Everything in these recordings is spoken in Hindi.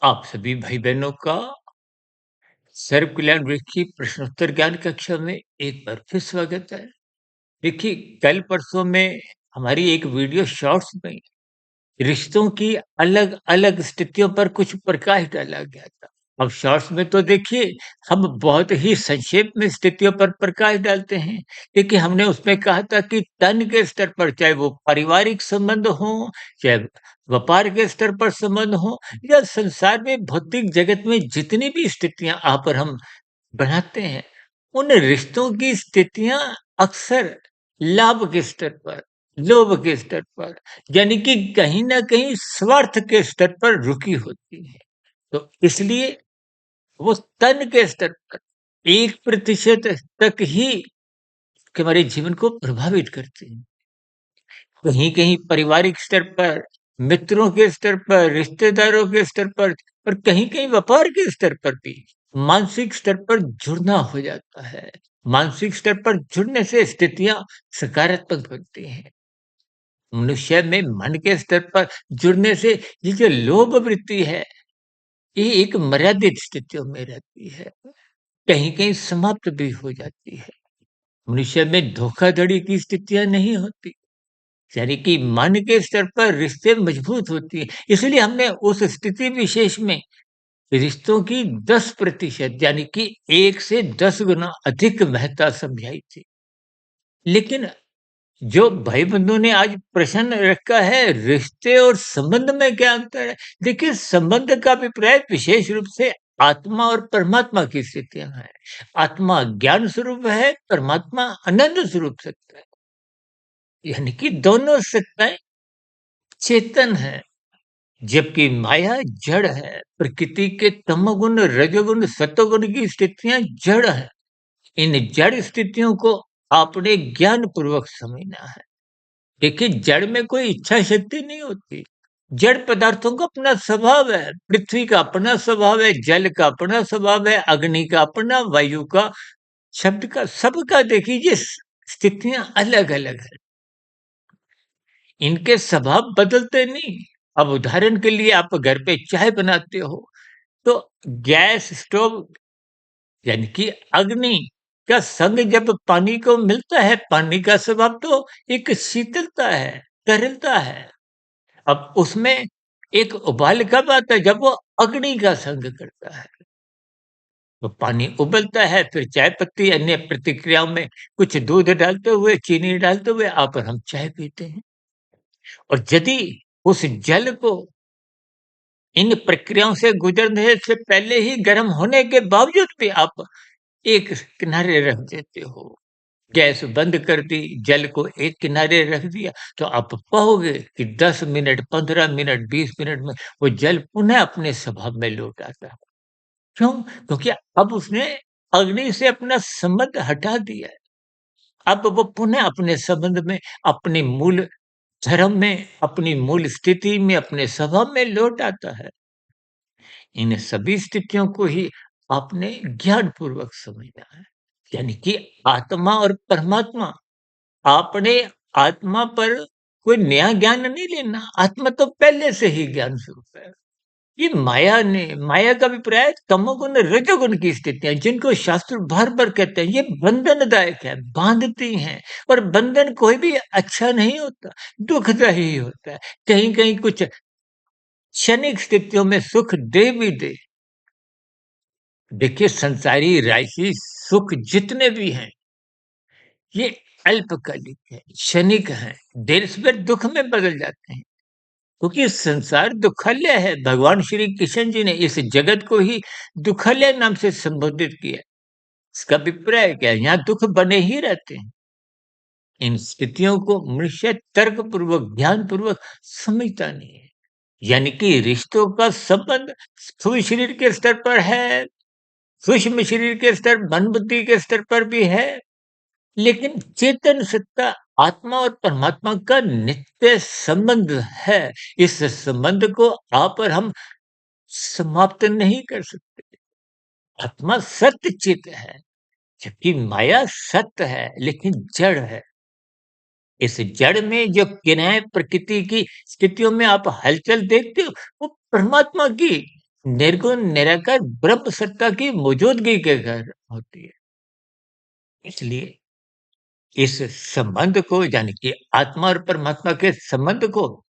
आप सभी भाई-बहनों का सर्व कल्याण वृक्ष की प्रश्नोत्तर ज्ञान कक्षा में एक बार फिर स्वागत है। देखिए, कल-परसों में हमारी एक वीडियो शॉर्ट्स में रिश्तों की अलग-अलग स्थितियों पर कुछ प्रकाश डाला गया था। अब शॉर्ट्स में तो देखिए, हम बहुत ही संक्षेप में स्थितियों पर प्रकाश डालते हैं। देखिए, हमने उसमें कहा था कि तन के स्तर पर, चाहे वो पारिवारिक संबंध हों, चाहे व्यापार के स्तर पर संबंध हों या संसार में भौतिक जगत में जितनी भी स्थितियाँ आप और हम बनाते हैं, उन रिश्तों की स्थितियाँ अक्सर लाभ के स्तर पर, लोभ के स्तर पर, यानी कि कहीं न कहीं स्वार्थ के स्तर पर रुकी होती है। तो इसलिए वो तन के स्तर पर 1% तक ही हमारे जीवन को प्रभावित करती हैं। कहीं-कहीं पारिवारिक स्तर पर, मित्रों के स्तर पर, रिश्तेदारों के स्तर पर और कहीं-कहीं व्यापार के स्तर पर भी मानसिक स्तर पर जुड़ना हो जाता है। मानसिक स्तर पर जुड़ने से स्थितियाँ सकारात्मक बनती हैं। मनुष्य में मन के स्तर पर जुड़ने से ये जो लोभ वृत्ति है, ये एक मर्यादित स्थितियों में रहती है, कहीं-कहीं समाप्त भी हो जाती है। मनुष्य में धोखाधड़ी की स्थितियाँ नहीं होती। यानी कि मन के स्तर पर रिश्ते मजबूत होती हैं। इसलिए हमने उस स्थिति विशेष में रिश्तों की 10% यानी कि 1 से 10 गुना अधिक महत्ता समझाई थी। लेकिन जो भाई-बंधुओं ने आज प्रश्न रखा है, रिश्ते और संबंध में क्या अंतर है? देखिए, संबंध का अभिप्राय विशेष रूप से आत्मा और परमात्मा की स्थितियाँ हैं। आत्मा ज्ञान स्वरूप है, परमात्मा आनंद स्वरूप सत्ता है। यानी कि दोनों सत्ताएँ चेतन हैं। जबकि माया जड़ है। प्रकृति के तमोगुण, रजोगुण, सतोगुण की स्थितियाँ जड़ हैं। इन जड़ स्थितियों को आपने ज्ञान पूर्वक समझना है। देखिए, जड़ में कोई इच्छा शक्ति नहीं होती। जड़ पदार्थों का अपना स्वभाव है। पृथ्वी का अपना स्वभाव है, जल का अपना स्वभाव है, अग्नि का अपना, वायु का, शब्द का, सबका देखिए ये स्थितियाँ अलग-अलग है। इनके स्वभाव बदलते नहीं। अब उदाहरण के लिए आप घर पे चाय बनाते हो, तो गैस स्टोव यानी कि अग्नि का संग जब पानी को मिलता है, पानी का स्वभाव तो एक शीतलता है, तरलता है। अब उसमें एक उबाल कब आता है? जब वो अग्नि का संग करता है। तो पानी उबलता है, फिर चाय पत्ती अन्य प्रतिक्रियाओं में कुछ दूध डालते हुए, चीनी डालते हुए आप और हम चाय पीते हैं। और यदि उस जल को इन प्रक्रियाओं से गुजरने से पहले ही गर्म होने के बावजूद भी आप एक किनारे रख देते हो। गैस बंद कर दी, जल को एक किनारे रख दिया, तो आप पाओगे कि 10 मिनट, 15 मिनट, 20 मिनट में वो जल पुनः अपने स्वभाव में लौट आता है। क्यों? क्योंकि अब उसने अग्नि से अपना संबंध हटा दिया है। अब वो पुनः अपने संबंध में, अपने मूल धर्म में, अपनी मूल स्थिति में, अपने स्वभाव में लौट आता है। इन सभी स्थितियों को ही आपने ज्ञानपूर्वक समझना है। यानी कि आत्मा और परमात्मा, आपने आत्मा पर कोई नया ज्ञान नहीं लेना, आत्मा तो पहले से ही ज्ञान स्वरूप है। ये माया का अभिप्राय तमोगुण, रजोगुण की स्थितियाँ जिनको शास्त्र बार-बार कहते हैं, ये बंधनदायक है, बाँधती हैं और बंधन कोई भी अच्छा नहीं होता, दुखदायी होता है। कहीं-कहीं कुछ क्षणिक स्थितियों में सुख दे भी दे। देखिए, संसारी राशि सुख जितने भी हैं, ये अल्पकालिक है, क्षणिक हैं, देर सवेर दुख में बदल जाते हैं। क्योंकि संसार दुखल्य है। भगवान श्री कृष्ण जी ने इस जगत को ही दुखल्य नाम से संबोधित किया है। इसका अभिप्राय क्या है? यहाँ दुख बने ही रहते हैं। इन स्थितियों को मनुष्य तर्क पूर्वक, ध्यान पूर्वक समझता नहीं है। यानी कि रिश्तों का संबंध स्थूल शरीर के स्तर पर है, सूक्ष्म शरीर के स्तर, मन बुद्धि के स्तर पर भी है, लेकिन चेतन सत्ता आत्मा और परमात्मा का नित्य संबंध है। इस संबंध को आप और हम समाप्त नहीं कर सकते। आत्मा सत्य चित है, जबकि माया सत्य है, लेकिन जड़ है। इस जड़ में जो किन्हय प्रकृति की स्थितियों में आप हलचल देखते हो, वो परमात्मा की निर्गुण निराकार ब्रह्म सत्ता की मौजूदगी के कारण होती है। इसलिए इस संबंध को यानी कि आत्मा और परमात्मा के संबंध को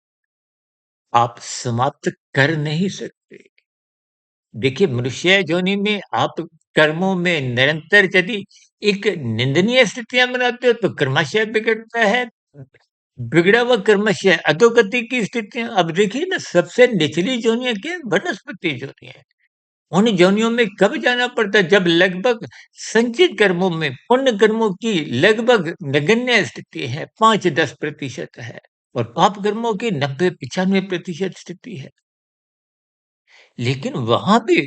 आप समाप्त कर नहीं सकते। देखिए, मनुष्य योनि में आप कर्मों में निरंतर यदि एक निंदनीय स्थितियाँ बनाते हो तो कर्माशय बिगड़ता है। बिगड़ा हुआ क्रमशः अधोगति की स्थितियाँ। अब देखिए ना, सबसे निचली योनियाँ क्या है? वनस्पति योनियाँ हैं। उन योनियों में कब जाना पड़ता है? जब लगभग संचित कर्मों में, पुण्य कर्मों की लगभग नगण्य स्थिति है, 5-10% है और पाप कर्मों की 90-95% स्थिति है। लेकिन वहाँ भी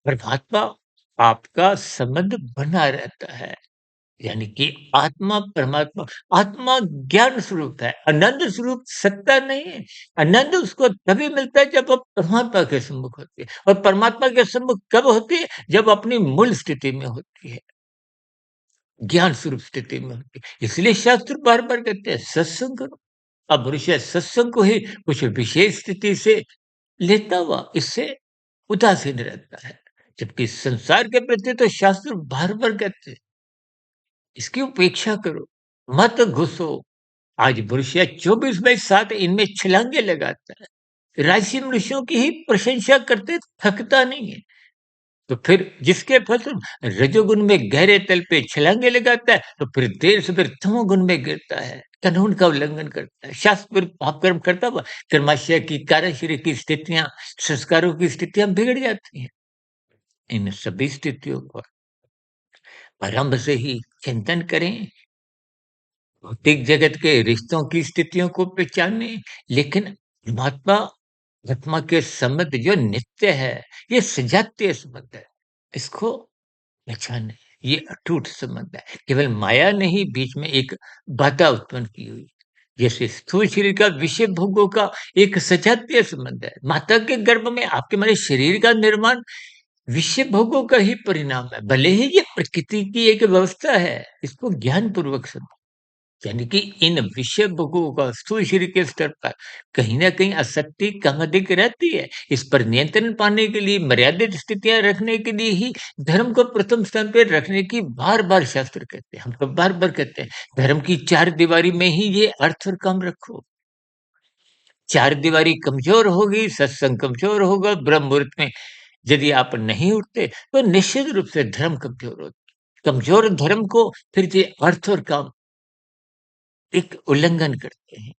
परमात्मा आपका संबंध बना रहता है। यानी कि आत्मा परमात्मा, आत्मा ज्ञान स्वरूप है, आनंद स्वरूप सत्ता नहीं है। आनंद उसको तभी मिलता है जब आप परमात्मा के सम्मुख होते हैं और परमात्मा के सम्मुख कब होती है? जब अपनी मूल स्थिति में होती है, ज्ञान स्वरूप स्थिति में होती है। इसलिए शास्त्र बार-बार कहते हैं सत्संग करो। अब मनुष्य सत्संग को ही कुछ विशेष स्थिति से लेता हुआ इससे उदासीन रहता है। जबकि संसार के प्रति तो शास्त्र बार-बार कहते हैं इसकी उपेक्षा करो, मत घुसो। आज मनुष्य 24/7 इनमें छलांगे लगाता है। राजसी मनुष्यों की ही प्रशंसा करते थकता नहीं है। तो फिर जिसके फलस्वरूप रजोगुण में गहरे तल पे छलांगे लगाता है, तो फिर देर से फिर तमोगुण में गिरता है, कानून का उल्लंघन करता है, शास्त्र विरुद्ध पाप कर्म करता हुआ कर्माशय की, कार्यशरीर की स्थितियाँ, संस्कारों की स्थितियाँ बिगड़ जाती हैं। इन सभी स्थितियों पर आरंभ से ही चिंतन करें, भौतिक जगत के रिश्तों की स्थितियों को पहचाने, लेकिन परमात्मा आत्मा के संबंध जो नित्य है, ये सजातीय संबंध है। इसको पहचाने, ये अटूट संबंध है। केवल माया ने ही बीच में एक बाधा उत्पन्न की हुई। जैसे स्थूल शरीर का विषय भोगों का एक सजातीय संबंध है। माता के गर्भ में आपके हमारे शरीर का निर्माण विषय भोगों का ही परिणाम है। भले ही ये प्रकृति की एक व्यवस्था है, इसको ज्ञान पूर्वक समझें। यानी कि इन विषय भोगों का स्थूल शरीर के स्तर पर कहीं न कहीं आसक्ति कम अधिक रहती है। इस पर नियंत्रण पाने के लिए, मर्यादित स्थितियाँ रखने के लिए ही धर्म को प्रथम स्थान पे रखने की बार-बार शास्त्र कहते हैं। हम तो बार-बार कहते हैं, धर्म की चारदीवारी में ही ये अर्थ और काम रखो। चारदीवारी कमज़ोर होगी, सत्संग कमज़ोर होगा, ब्रह्म मुहूर्त में यदि आप नहीं उठते, तो निश्चित रूप से धर्म कमज़ोर होगा। कमज़ोर धर्म को फिर ये अर्थ और काम एक उल्लंघन करते हैं।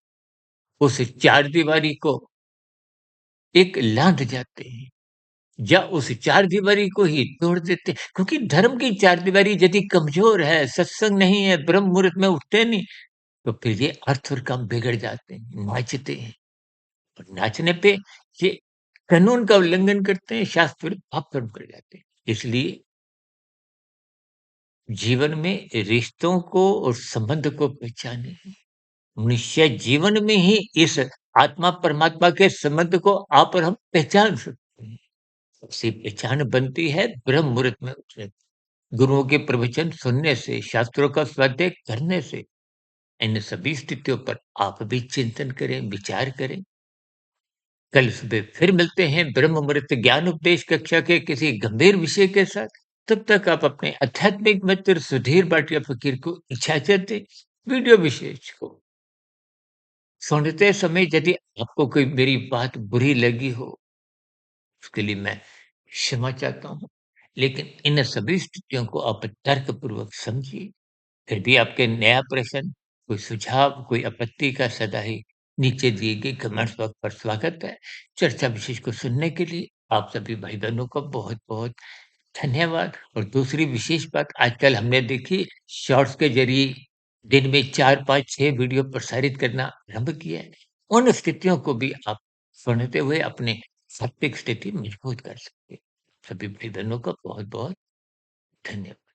उस चारदीवारी को एक लाँघ जाते हैं या उस चारदीवारी को ही तोड़ देते हैं। क्योंकि धर्म की चारदीवारी यदि कमज़ोर है, सत्संग नहीं है, ब्रह्म मुहूर्त में उठते नहीं, तो फिर ये अर्थ और काम बिगड़ जाते हैं, नाचते हैं और नाचने पे ये कानून का उल्लंघन करते हैं, शास्त्र विरुद्ध पाप कर्म कर जाते हैं। इसलिए जीवन में रिश्तों को और संबंध को पहचानें। मनुष्य जीवन में ही इस आत्मा परमात्मा के संबंध को आप और हम पहचान सकते हैं। सबसे पहचान बनती है ब्रह्म मुहूर्त में उठने, गुरुओं के प्रवचन सुनने से, शास्त्रों का स्वाध्याय करने से। इन सभी स्थितियों पर आप भी चिंतन करें, विचार करें। कल सुबह फिर मिलते हैं ब्रह्म मुहूर्त ज्ञान उपदेश कक्षा के किसी गंभीर विषय के साथ। तब तक आप अपने आध्यात्मिक मित्र सुधीर भाटिया फकीर को इजाजत दें। वीडियो विशेष को सुनते समय यदि आपको कोई मेरी बात बुरी लगी हो, उसके लिए मैं क्षमा चाहता हूँ। लेकिन इन सभी स्थितियों को आप तर्कपूर्वक समझिए। फिर भी आपके नया प्रश्न, कोई सुझाव, कोई आपत्ति का सदा ही नीचे दिए गए कमेंट्स बॉक्स पर स्वागत है। चर्चा विशेष को सुनने के लिए आप सभी भाई-बहनों का बहुत-बहुत धन्यवाद। और दूसरी विशेष बात, आजकल हमने देखी शॉर्ट्स के ज़रिए दिन में 4, 5, 6 वीडियो प्रसारित करना आरंभ किया है। उन स्थितियों को भी आप सुनते हुए अपने सात्विक स्थिति मजबूत कर सकते हैं। सभी भाई-बहनों का बहुत-बहुत धन्यवाद।